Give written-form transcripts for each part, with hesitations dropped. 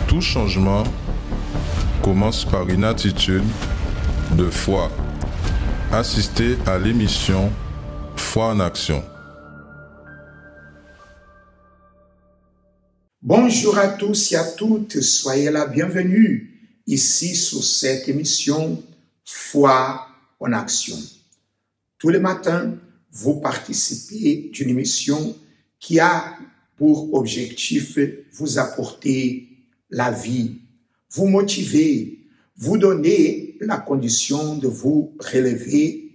Tout changement commence par une attitude de foi. Assistez à l'émission Foi en Action. Bonjour à tous et à toutes, soyez la bienvenue ici sur cette émission Foi en Action. Tous les matins, vous participez d'une émission qui a pour objectif vous apporter la vie, vous motiver, vous donner la condition de vous relever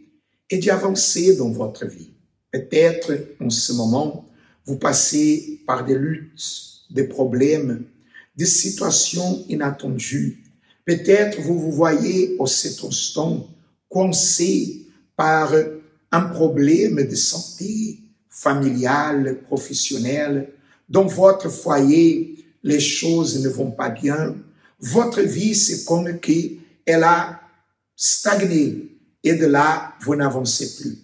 et d'avancer dans votre vie. Peut-être en ce moment, vous passez par des luttes, des problèmes, des situations inattendues. Peut-être vous voyez au cet instant coincé par un problème de santé familiale, professionnelle. Dans votre foyer, les choses ne vont pas bien. Votre vie, c'est comme qu'elle a stagné et de là, vous n'avancez plus.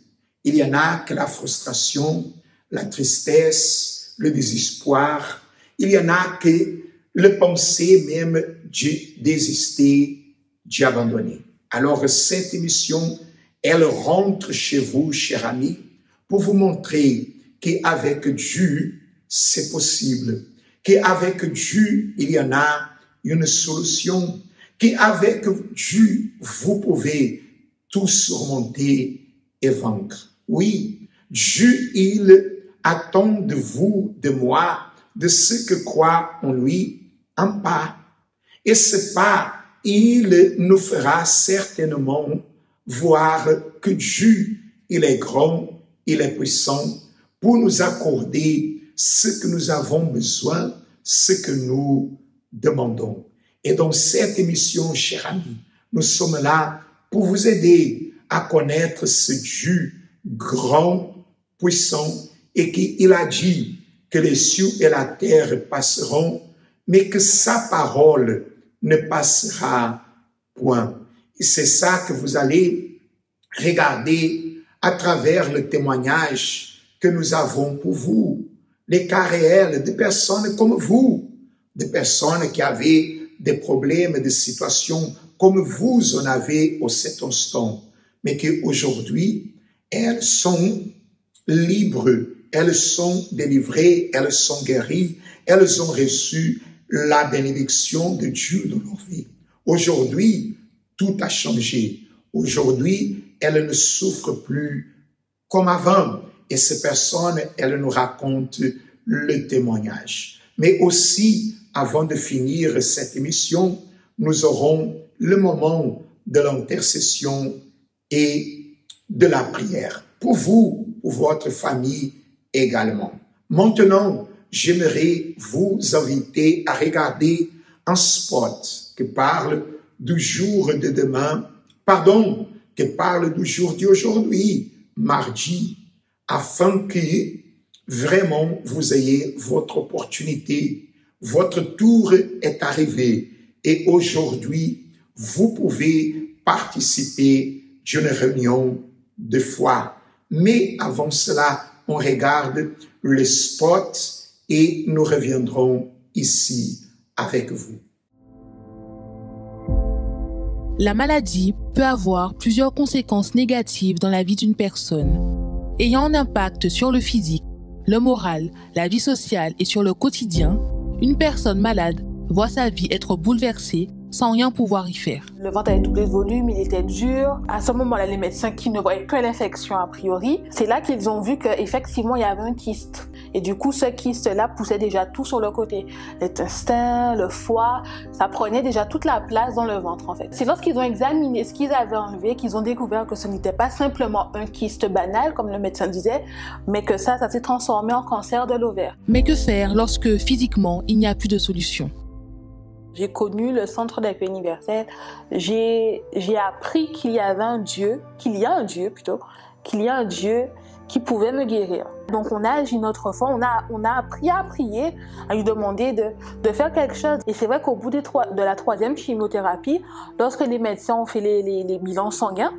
Il y en a que la frustration, la tristesse, le désespoir. Il y en a que le penser même de désister, d'abandonner. Alors, cette émission, elle rentre chez vous, chers amis, pour vous montrer qu'avec Dieu, c'est possible. Qu'avec Dieu, il y en a une solution. Qu'avec Dieu, vous pouvez tout surmonter et vaincre. Oui, Dieu, il attend de vous, de moi, de ceux qui croient en lui, un pas. Et ce pas, il nous fera certainement voir que Dieu, il est grand, il est puissant pour nous accorder ce que nous avons besoin, ce que nous demandons. Et dans cette émission, chers amis, nous sommes là pour vous aider à connaître ce Dieu grand, puissant, et qu'il a dit que les cieux et la terre passeront, mais que sa parole ne passera point. Et c'est ça que vous allez regarder à travers le témoignage que nous avons pour vous, les cas réels de personnes comme vous, de personnes qui avaient des problèmes, des situations comme vous en avez au cet instant, mais qu'aujourd'hui, elles sont libres, elles sont délivrées, elles sont guéries, elles ont reçu la bénédiction de Dieu dans leur vie. Aujourd'hui, tout a changé. Aujourd'hui, elles ne souffrent plus comme avant. Et ces personnes, elles nous racontent le témoignage. Mais aussi, avant de finir cette émission, nous aurons le moment de l'intercession et de la prière. Pour vous, pour votre famille également. Maintenant, j'aimerais vous inviter à regarder un spot qui parle du jour de demain, qui parle du jour d'aujourd'hui, mardi, afin que vraiment vous ayez votre opportunité. Votre tour est arrivé et aujourd'hui, vous pouvez participer d'une réunion de foi. Mais avant cela, on regarde le spot et nous reviendrons ici avec vous. La maladie peut avoir plusieurs conséquences négatives dans la vie d'une personne, ayant un impact sur le physique, le moral, la vie sociale et sur le quotidien. Une personne malade voit sa vie être bouleversée sans rien pouvoir y faire. Le ventre avait doublé de volume, il était dur. À ce moment-là, les médecins qui ne voyaient que l'infection a priori, c'est là qu'ils ont vu qu'effectivement, il y avait un kyste. Et du coup, ce kyste-là poussait déjà tout sur le côté. L'intestin, le foie, ça prenait déjà toute la place dans le ventre, en fait. C'est lorsqu'ils ont examiné ce qu'ils avaient enlevé qu'ils ont découvert que ce n'était pas simplement un kyste banal, comme le médecin disait, mais que ça s'est transformé en cancer de l'ovaire. Mais que faire lorsque, physiquement, il n'y a plus de solution ? J'ai connu le centre d'accueil universel. J'ai appris qu'il y a un Dieu qui pouvait me guérir. Donc on a agi notre foi, on a appris à prier, à lui demander de faire quelque chose. Et c'est vrai qu'au bout de la troisième chimiothérapie, lorsque les médecins ont fait les bilans sanguins,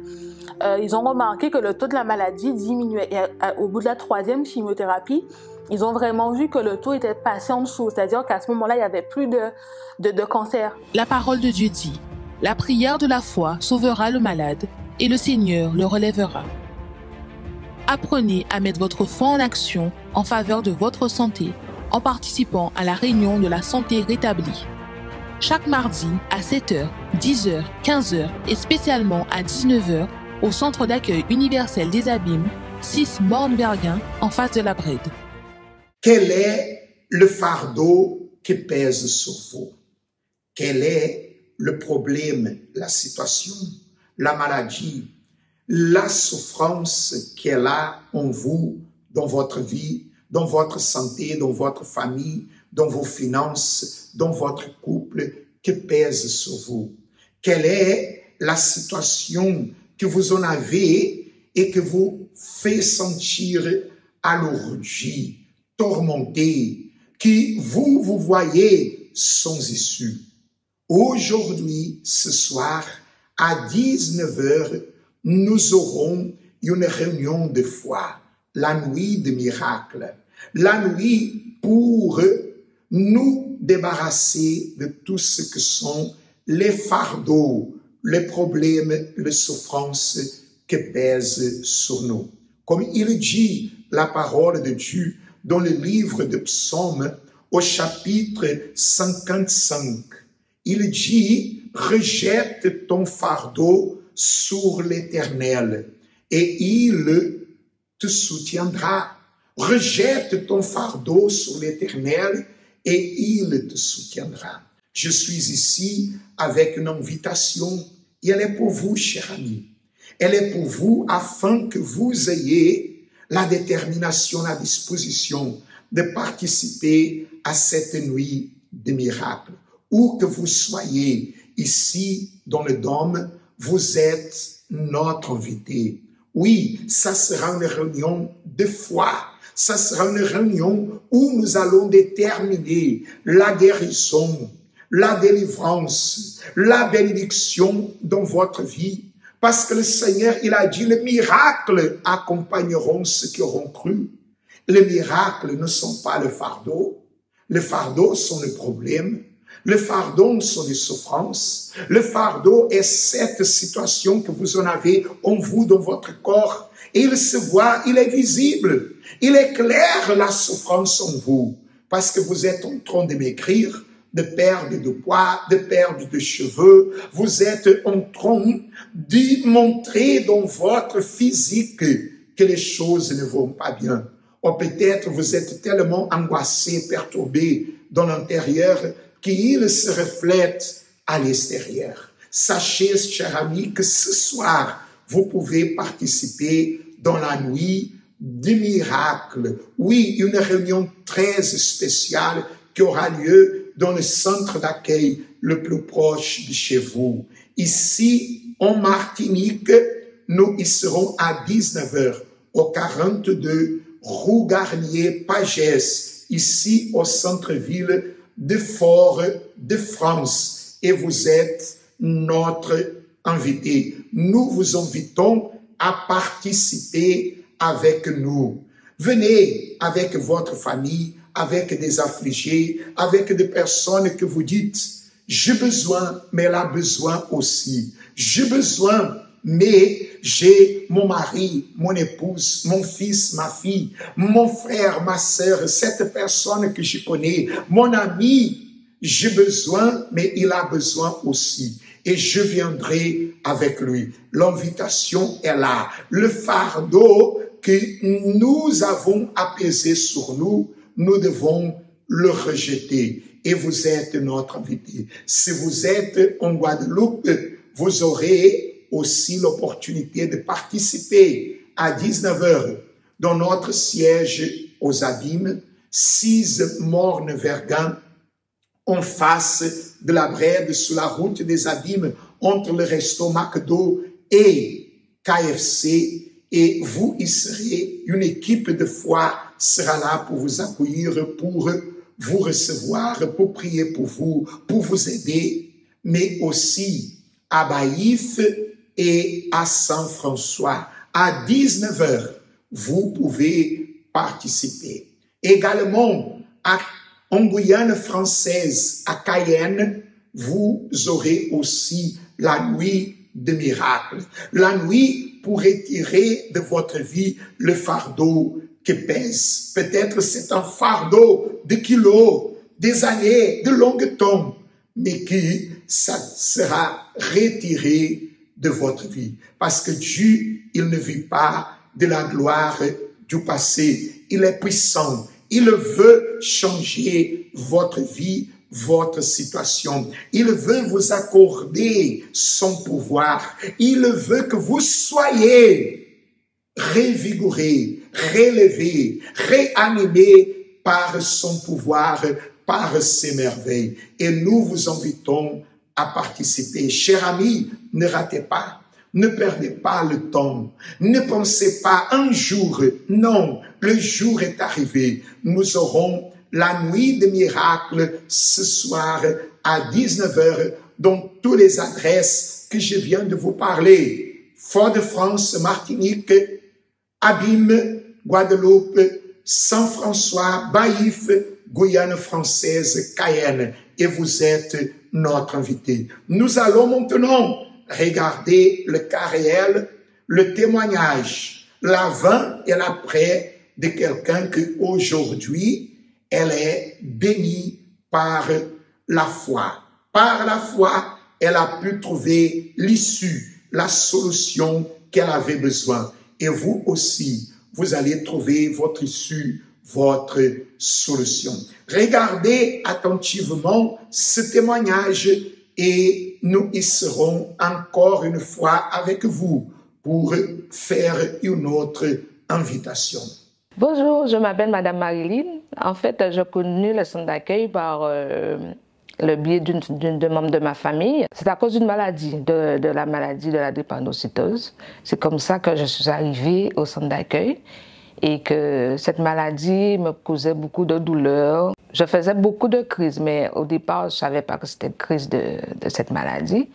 ils ont remarqué que le taux de la maladie diminuait. Et au bout de la troisième chimiothérapie, Ils ont vraiment vu que le taux était passé en dessous, c'est-à-dire qu'à ce moment-là, il n'y avait plus de cancer. La parole de Dieu dit, « La prière de la foi sauvera le malade, et le Seigneur le relèvera. » Apprenez à mettre votre foi en action en faveur de votre santé en participant à la réunion de la santé rétablie. Chaque mardi à 7h, 10h, 15h et spécialement à 19h au Centre d'accueil universel des Abîmes, 6 Borne-Berguin, en face de la Brède. Quel est le fardeau qui pèse sur vous? Quel est le problème, la situation, la maladie, la souffrance qui est là en vous, dans votre vie, dans votre santé, dans votre famille, dans vos finances, dans votre couple, qui pèse sur vous? Quelle est la situation que vous en avez et que vous fait sentir alourdi, tourmenté, qui vous voyez sans issue? Aujourd'hui, ce soir, à 19h, nous aurons une réunion de foi, la nuit de miracle, la nuit pour nous débarrasser de tout ce que sont les fardeaux, les problèmes, les souffrances qui pèsent sur nous. Comme il dit la parole de Dieu dans le livre de Psaumes au chapitre 55, il dit « Rejette ton fardeau sur l'Éternel et il te soutiendra. » Rejette ton fardeau sur l'Éternel et il te soutiendra. Je suis ici avec une invitation et elle est pour vous, cher ami. Elle est pour vous afin que vous ayez la détermination, la disposition de participer à cette nuit de miracle. Où que vous soyez ici dans le dôme, vous êtes notre invité. Oui, ça sera une réunion de foi. Ça sera une réunion où nous allons déterminer la guérison, la délivrance, la bénédiction dans votre vie. Parce que le Seigneur, il a dit, les miracles accompagneront ceux qui auront cru. Les miracles ne sont pas le fardeau. Les fardeaux sont le problème. Le fardeau sont les souffrances. Le fardeau est cette situation que vous en avez en vous, dans votre corps. Et il se voit, il est visible. Il éclaire la souffrance en vous. Parce que vous êtes en train de maigrir, de perdre de poids, de perdre de cheveux. Vous êtes en train de montrer dans votre physique que les choses ne vont pas bien. Ou peut-être vous êtes tellement angoissé, perturbé dans l'intérieur qu'il se reflète à l'extérieur. Sachez, cher ami, que ce soir, vous pouvez participer dans la nuit du miracle. Oui, une réunion très spéciale qui aura lieu dans le centre d'accueil le plus proche de chez vous. Ici, en Martinique, nous y serons à 19h au 42 rue Garnier-Pagès, ici au centre-ville de Fort-de-France. Et vous êtes notre invité. Nous vous invitons à participer avec nous. Venez avec votre famille, avec des affligés, avec des personnes que vous dites, j'ai besoin, mais elle a besoin aussi. J'ai besoin, mais j'ai mon mari, mon épouse, mon fils, ma fille, mon frère, ma sœur, cette personne que je connais, mon ami, j'ai besoin, mais il a besoin aussi. Et je viendrai avec lui. L'invitation est là. Le fardeau que nous avons apaisé sur nous, nous devons le rejeter. Et vous êtes notre invité. Si vous êtes en Guadeloupe, vous aurez aussi l'opportunité de participer à 19h dans notre siège aux Abîmes, 6 Morne-Vergan, en face de la Brède, sur la route des Abîmes, entre le resto McDo et KFC. Et vous y serez, une équipe de foi sera là pour vous accueillir, pour vous recevoir, pour prier pour vous aider, mais aussi à Baïf et à Saint-François. À 19h, vous pouvez participer. Également, en Guyane française, à Cayenne, vous aurez aussi la nuit de miracle. La nuit pour retirer de votre vie le fardeau qui pèse. Peut-être c'est un fardeau de kilos, des années, de longues temps, mais qui ça sera retiré de votre vie. Parce que Dieu, il ne vit pas de la gloire du passé. Il est puissant. Il veut changer votre vie, votre situation. Il veut vous accorder son pouvoir. Il veut que vous soyez revigorés, relevés, réanimés par son pouvoir, par ses merveilles. Et nous vous invitons à participer. Chers amis, ne ratez pas, ne perdez pas le temps, ne pensez pas un jour, non, le jour est arrivé. Nous aurons la nuit de miracle ce soir à 19h dans toutes les adresses que je viens de vous parler. Fort-de-France, Martinique, Abîme, Guadeloupe, Saint-François, Baïf, Guyane française, Cayenne. Et vous êtes notre invité. Nous allons maintenant regarder le cas réel, le témoignage, l'avant et l'après de quelqu'un qui aujourd'hui, elle est bénie par la foi. Par la foi, elle a pu trouver l'issue, la solution qu'elle avait besoin. Et vous aussi, vous allez trouver votre issue, votre solution. Regardez attentivement ce témoignage et nous y serons encore une fois avec vous pour faire une autre invitation. Bonjour, je m'appelle Madame Marilyn. En fait, j'ai connu le centre d'accueil par le biais d'une membre de ma famille. C'est à cause d'une maladie, de la maladie de la drépanocytose. C'est comme ça que je suis arrivée au centre d'accueil et que cette maladie me causait beaucoup de douleurs. Je faisais beaucoup de crises, mais au départ, je ne savais pas que c'était une crise de cette maladie.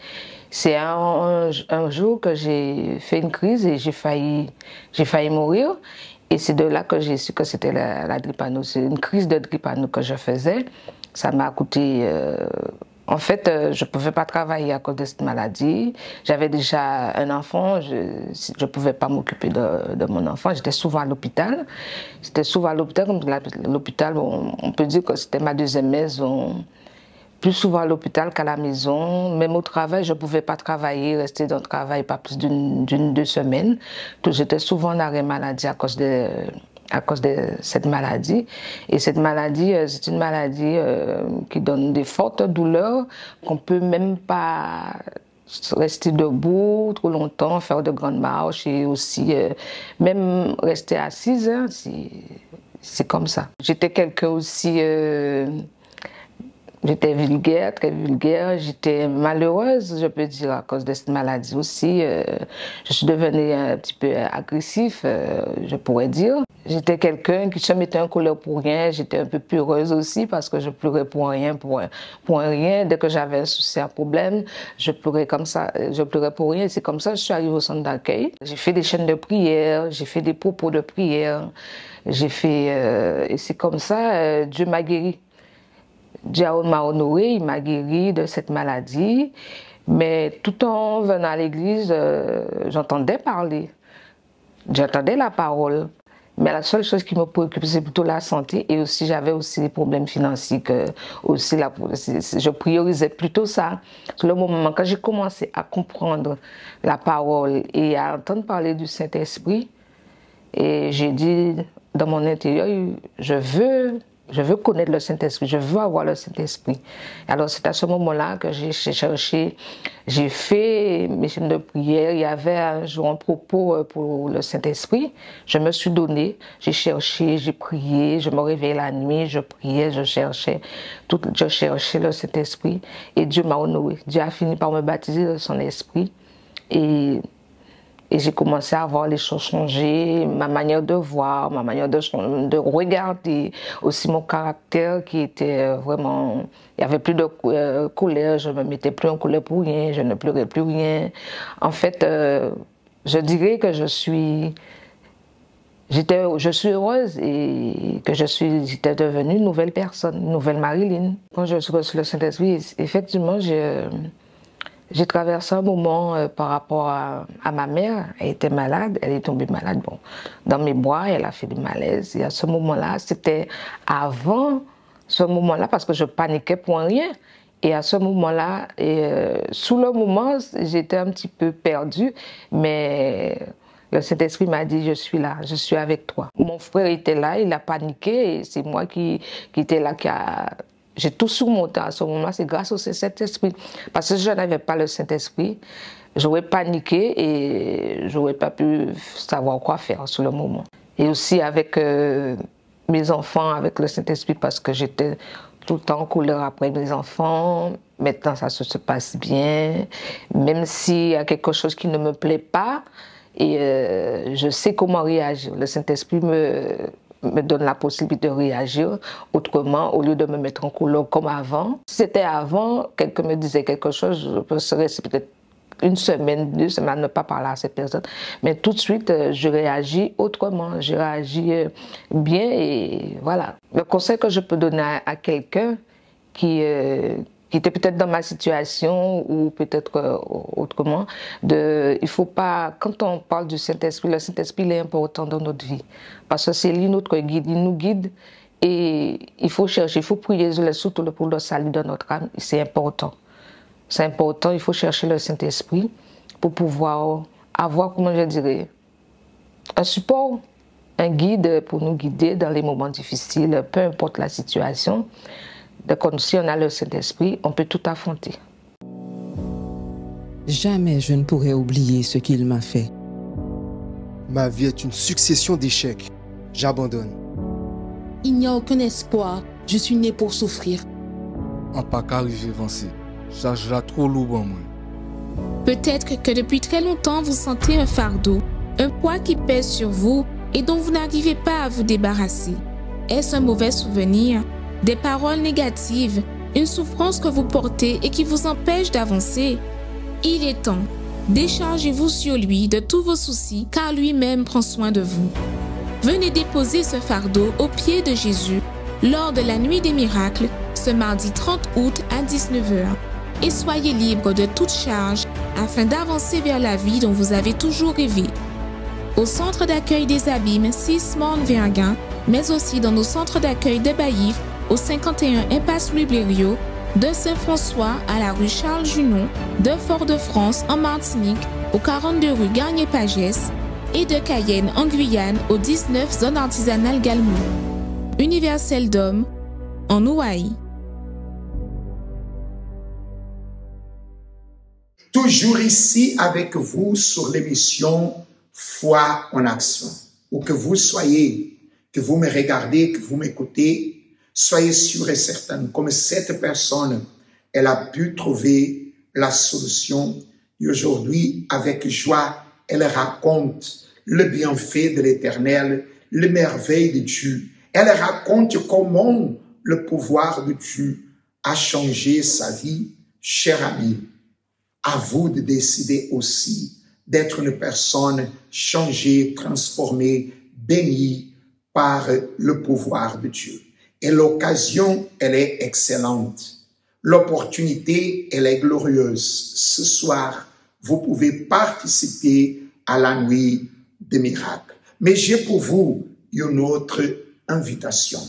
C'est un jour que j'ai fait une crise et j'ai failli mourir. Et c'est de là que j'ai su que c'était la drépano. C'est une crise de drépano que je faisais. Ça m'a coûté... En fait, je ne pouvais pas travailler à cause de cette maladie. J'avais déjà un enfant, je ne pouvais pas m'occuper de mon enfant. J'étais souvent à l'hôpital. L'hôpital, on peut dire que c'était ma deuxième maison. Plus souvent à l'hôpital qu'à la maison. Même au travail, je ne pouvais pas travailler, rester dans le travail pas plus deux semaines. J'étais souvent en arrêt maladie à cause de cette maladie. Et cette maladie, c'est une maladie qui donne des fortes douleurs qu'on ne peut même pas rester debout trop longtemps, faire de grandes marches et aussi même rester assise. Hein, c'est comme ça. J'étais quelqu'un aussi... J'étais vulgaire, très vulgaire, j'étais malheureuse, je peux dire, à cause de cette maladie aussi. Je suis devenue un petit peu agressif, je pourrais dire. J'étais quelqu'un qui se mettait en colère pour rien, j'étais un peu peureuse aussi parce que je pleurais pour rien, pour rien. Dès que j'avais un souci, un problème, je pleurais comme ça, je pleurais pour rien. C'est comme ça que je suis arrivée au centre d'accueil. J'ai fait des chaînes de prière, j'ai fait des propos de prière, et c'est comme ça, Dieu m'a guéri. Dieu m'a honoré, il m'a guéri de cette maladie. Mais tout en venant à l'église, j'entendais parler. J'entendais la parole. Mais la seule chose qui me préoccupe, c'est plutôt la santé. Et aussi, j'avais aussi des problèmes financiers. Je priorisais plutôt ça. C'est le moment quand j'ai commencé à comprendre la parole et à entendre parler du Saint-Esprit, et j'ai dit dans mon intérieur, je veux connaître le Saint-Esprit, je veux avoir le Saint-Esprit. Alors c'est à ce moment-là que j'ai cherché, j'ai fait mes chaînes de prière. Il y avait un jour un propos pour le Saint-Esprit. Je me suis donnée, j'ai cherché, j'ai prié, je me réveillais la nuit, je priais, je cherchais le Saint-Esprit. Et Dieu m'a honoré. Dieu a fini par me baptiser de son esprit. Et j'ai commencé à voir les choses changer, ma manière de voir, ma manière de regarder, aussi mon caractère qui était vraiment... Il n'y avait plus de colère, je ne me mettais plus en colère pour rien, je ne pleurais plus rien. En fait, je dirais que je suis Je suis heureuse et que j'étais devenue une nouvelle personne, une nouvelle Marilyn. Quand je suis reçue le Saint-Esprit, effectivement, j'ai traversé un moment par rapport à ma mère. Elle était malade, elle est tombée malade. Bon, dans mes bras, elle a fait du malaise. Et à ce moment-là, c'était avant ce moment-là, parce que je paniquais pour rien. Et à ce moment-là, sous le moment, j'étais un petit peu perdue, mais le Saint-Esprit m'a dit, je suis là, je suis avec toi. Mon frère était là, il a paniqué, et c'est moi qui était là, j'ai tout surmonté à ce moment-là, c'est grâce au Saint-Esprit. Parce que si je n'avais pas le Saint-Esprit, j'aurais paniqué et j'aurais pas pu savoir quoi faire sur le moment. Et aussi avec mes enfants, avec le Saint-Esprit, parce que j'étais tout le temps en couleur après mes enfants. Maintenant, ça se passe bien. Même s'il y a quelque chose qui ne me plaît pas, et je sais comment réagir. Le Saint-Esprit me donne la possibilité de réagir autrement, au lieu de me mettre en couleur comme avant. Si c'était avant, quelqu'un me disait quelque chose, je serais peut-être une semaine, 2 semaines à ne pas parler à cette personne. Mais tout de suite, je réagis autrement, je réagis bien et voilà. Le conseil que je peux donner à quelqu'un qui était peut-être dans ma situation ou peut-être autrement, il faut pas, quand on parle du Saint-Esprit, le Saint-Esprit il est important dans notre vie. Parce que c'est lui notre guide, il nous guide et il faut chercher, il faut prier surtout pour le salut de notre âme, c'est important. C'est important, il faut chercher le Saint-Esprit pour pouvoir avoir, comment je dirais, un support, un guide pour nous guider dans les moments difficiles, peu importe la situation. Donc, si on a le Saint-Esprit, on peut tout affronter. Jamais je ne pourrai oublier ce qu'il m'a fait. Ma vie est une succession d'échecs. J'abandonne. Il n'y a aucun espoir. Je suis né pour souffrir. En pas qu'arriver avancer. Charge trop lourd en moi. Peut-être que depuis très longtemps, vous sentez un fardeau, un poids qui pèse sur vous et dont vous n'arrivez pas à vous débarrasser. Est-ce un mauvais souvenir, des paroles négatives, une souffrance que vous portez et qui vous empêche d'avancer? Il est temps. Déchargez-vous sur lui de tous vos soucis, car lui-même prend soin de vous. Venez déposer ce fardeau aux pieds de Jésus lors de la Nuit des Miracles, ce mardi 30 août à 19h. Et soyez libre de toute charge afin d'avancer vers la vie dont vous avez toujours rêvé. Au centre d'accueil des Abîmes, 6 Morne-Verguin, mais aussi dans nos centres d'accueil de Baillif, au 51 Impasse Louis Blériot, de Saint-François à la rue Charles-Junon, de Fort-de-France en Martinique, au 42 rue Garnier-Pagès et de Cayenne en Guyane, au 19 Zone Artisanale Galmou. Universel d'Homme en Ouaï. Toujours ici avec vous sur l'émission Foi en Action. Où que vous soyez, que vous me regardez, que vous m'écoutez, soyez sûrs et certains, comme cette personne, elle a pu trouver la solution. Et aujourd'hui, avec joie, elle raconte le bienfait de l'Éternel, les merveilles de Dieu. Elle raconte comment le pouvoir de Dieu a changé sa vie. Cher ami, à vous de décider aussi d'être une personne changée, transformée, bénie par le pouvoir de Dieu. Et l'occasion, elle est excellente. L'opportunité, elle est glorieuse. Ce soir, vous pouvez participer à la Nuit des Miracles. Mais j'ai pour vous une autre invitation.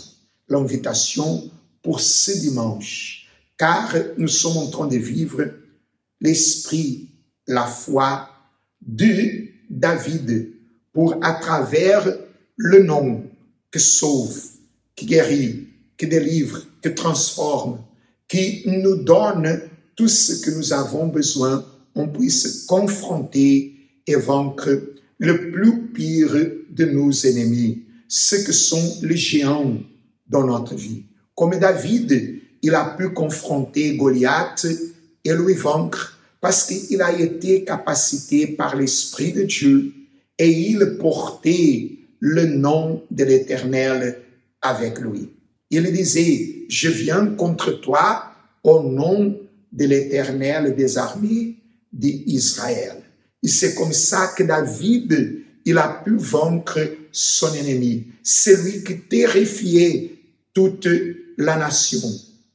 L'invitation pour ce dimanche. Car nous sommes en train de vivre l'esprit, la foi de David pour, à travers le nom qui sauve, qui guérit, qui délivre, qui transforme, qui nous donne tout ce que nous avons besoin, on puisse confronter et vaincre le plus pire de nos ennemis, ce que sont les géants dans notre vie. Comme David, il a pu confronter Goliath et lui vaincre parce qu'il a été capacité par l'Esprit de Dieu et il portait le nom de l'Éternel avec lui. Il disait, je viens contre toi au nom de l'Éternel des armées d'Israël. Et c'est comme ça que David, il a pu vaincre son ennemi, celui qui terrifiait toute la nation,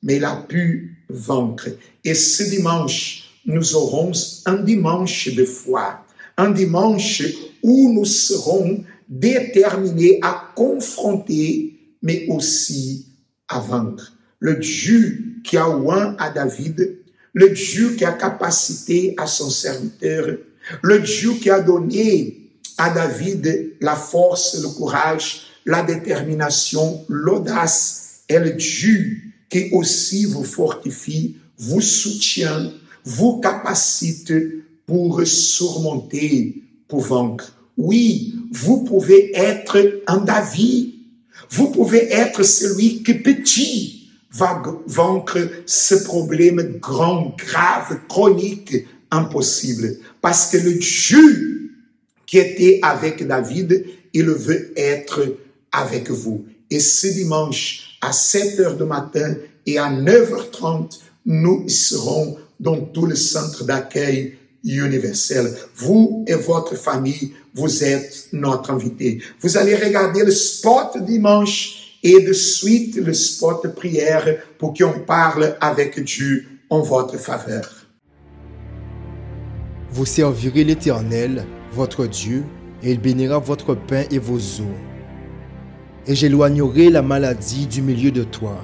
mais il a pu vaincre. Et ce dimanche, nous aurons un dimanche de foi, un dimanche où nous serons déterminés à confronter, mais aussi à vaincre. Le Dieu qui a oint à David, le Dieu qui a capacité à son serviteur, le Dieu qui a donné à David la force, le courage, la détermination, l'audace, est le Dieu qui aussi vous fortifie, vous soutient, vous capacite pour surmonter, pour vaincre. Oui, vous pouvez être un David, vous pouvez être celui qui petit va vaincre ce problème grand, grave, chronique, impossible. Parce que le Dieu qui était avec David, il veut être avec vous. Et ce dimanche, à 7h du matin et à 9h30, nous serons dans tout le centre d'accueil universel. Vous et votre famille, vous êtes notre invité. Vous allez regarder le spot dimanche et de suite le spot prière pour qu'on parle avec Dieu en votre faveur. Vous servirez l'Éternel, votre Dieu, et il bénira votre pain et vos eaux. Et j'éloignerai la maladie du milieu de toi.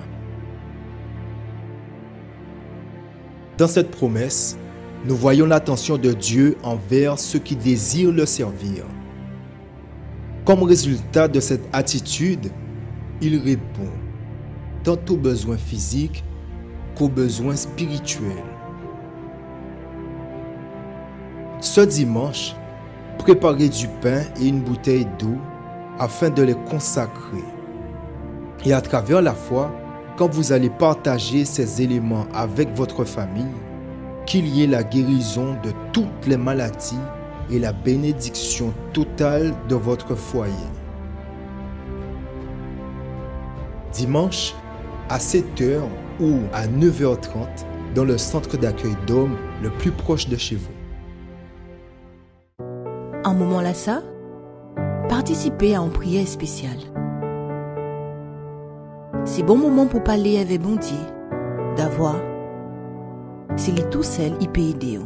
Dans cette promesse, nous voyons l'attention de Dieu envers ceux qui désirent le servir. Comme résultat de cette attitude, il répond tant aux besoins physiques qu'aux besoins spirituels. Ce dimanche, préparez du pain et une bouteille d'eau afin de les consacrer. Et à travers la foi, quand vous allez partager ces éléments avec votre famille, qu'il y ait la guérison de toutes les maladies et la bénédiction totale de votre foyer. Dimanche, à 7h ou à 9h30, dans le centre d'accueil d'hommes le plus proche de chez vous. Un moment là ça, participez à une prière spéciale. C'est bon moment pour parler avec bon Dieu, d'avoir. C'est lui tout seul, il peut aider.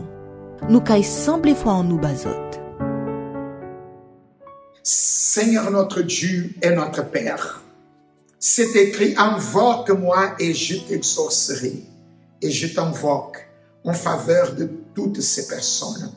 Nous caille semble fois en nous bazote. Seigneur notre Dieu et notre Père, c'est écrit, invoque-moi et je t'exaucerai. Et je t'invoque en faveur de toutes ces personnes.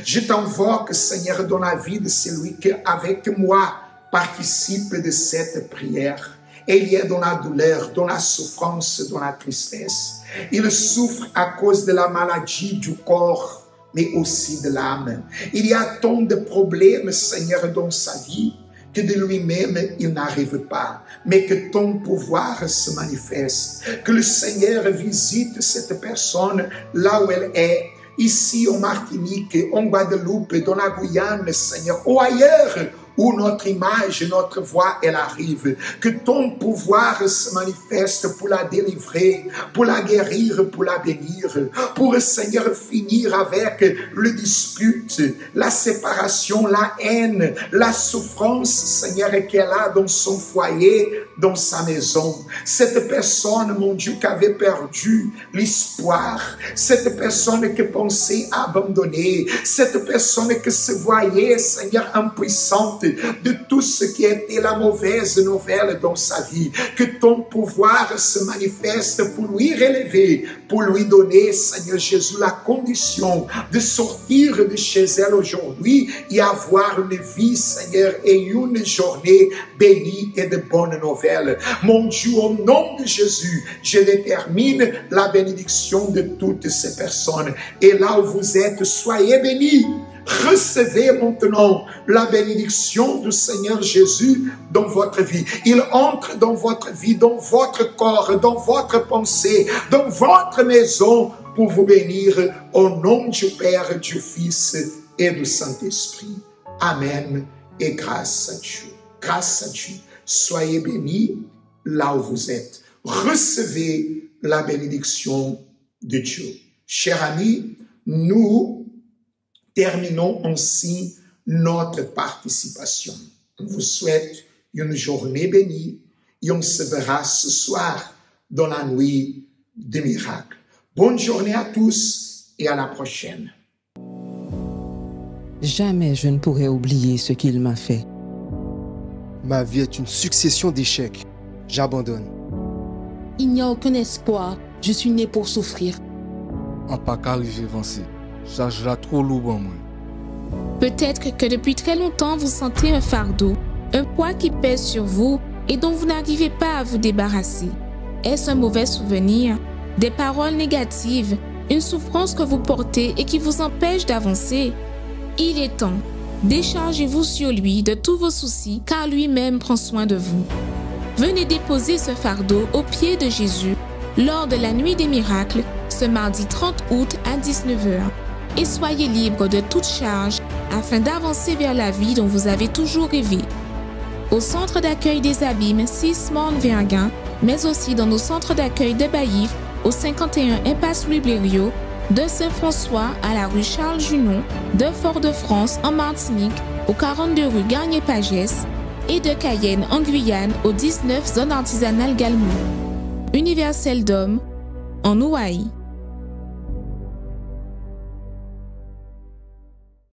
Je t'invoque, Seigneur, dans la vie de celui qui, avec moi, participe de cette prière. Et il est dans la douleur, dans la souffrance, dans la tristesse. Il souffre à cause de la maladie du corps, mais aussi de l'âme. Il y a tant de problèmes, Seigneur, dans sa vie, que de lui-même, il n'arrive pas, mais que ton pouvoir se manifeste. Que le Seigneur visite cette personne là où elle est, ici en Martinique, en Guadeloupe, dans la Guyane, Seigneur, ou ailleurs, où notre image, notre voix, elle arrive. Que ton pouvoir se manifeste pour la délivrer, pour la guérir, pour la bénir, pour, Seigneur, finir avec le dispute, la séparation, la haine, la souffrance, Seigneur, qu'elle a dans son foyer, dans sa maison. Cette personne, mon Dieu, qui avait perdu l'espoir, cette personne qui pensait abandonner, cette personne qui se voyait, Seigneur, impuissante, de tout ce qui était la mauvaise nouvelle dans sa vie. Que ton pouvoir se manifeste pour lui relever, pour lui donner, Seigneur Jésus, la condition de sortir de chez elle aujourd'hui et avoir une vie, Seigneur, et une journée bénie et de bonnes nouvelles. Mon Dieu, au nom de Jésus, je détermine la bénédiction de toutes ces personnes. Et là où vous êtes, soyez bénis. Recevez maintenant la bénédiction du Seigneur Jésus dans votre vie. Il entre dans votre vie, dans votre corps, dans votre pensée, dans votre maison pour vous bénir au nom du Père, du Fils et du Saint-Esprit. Amen et grâce à Dieu. Grâce à Dieu. Soyez bénis là où vous êtes. Recevez la bénédiction de Dieu. Chers amis, nous terminons ainsi notre participation. On vous souhaite une journée bénie et on se verra ce soir dans la nuit des miracles. Bonne journée à tous et à la prochaine. Jamais je ne pourrai oublier ce qu'il m'a fait. Ma vie est une succession d'échecs. J'abandonne. Il n'y a aucun espoir. Je suis né pour souffrir. En pas qu'arriver avancer. Charge là trop lourd en moi. Peut-être que depuis très longtemps vous sentez un fardeau, un poids qui pèse sur vous et dont vous n'arrivez pas à vous débarrasser. Est-ce un mauvais souvenir, des paroles négatives, une souffrance que vous portez et qui vous empêche d'avancer? Il est temps. Déchargez-vous sur lui de tous vos soucis car lui-même prend soin de vous. Venez déposer ce fardeau aux pieds de Jésus lors de la nuit des miracles ce mardi 30 août à 19h et soyez libre de toute charge afin d'avancer vers la vie dont vous avez toujours rêvé. Au centre d'accueil des Abîmes 6 Morne-Verguin, mais aussi dans nos centres d'accueil de Baillif, au 51 Impasse Louis Blériot, de Saint-François à la rue Charles-Junon, de Fort-de-France en Martinique, au 42 rue Garnier-Pagès et de Cayenne en Guyane, au 19 zone artisanale Galmou. Universel d'Homme, en Ouaï.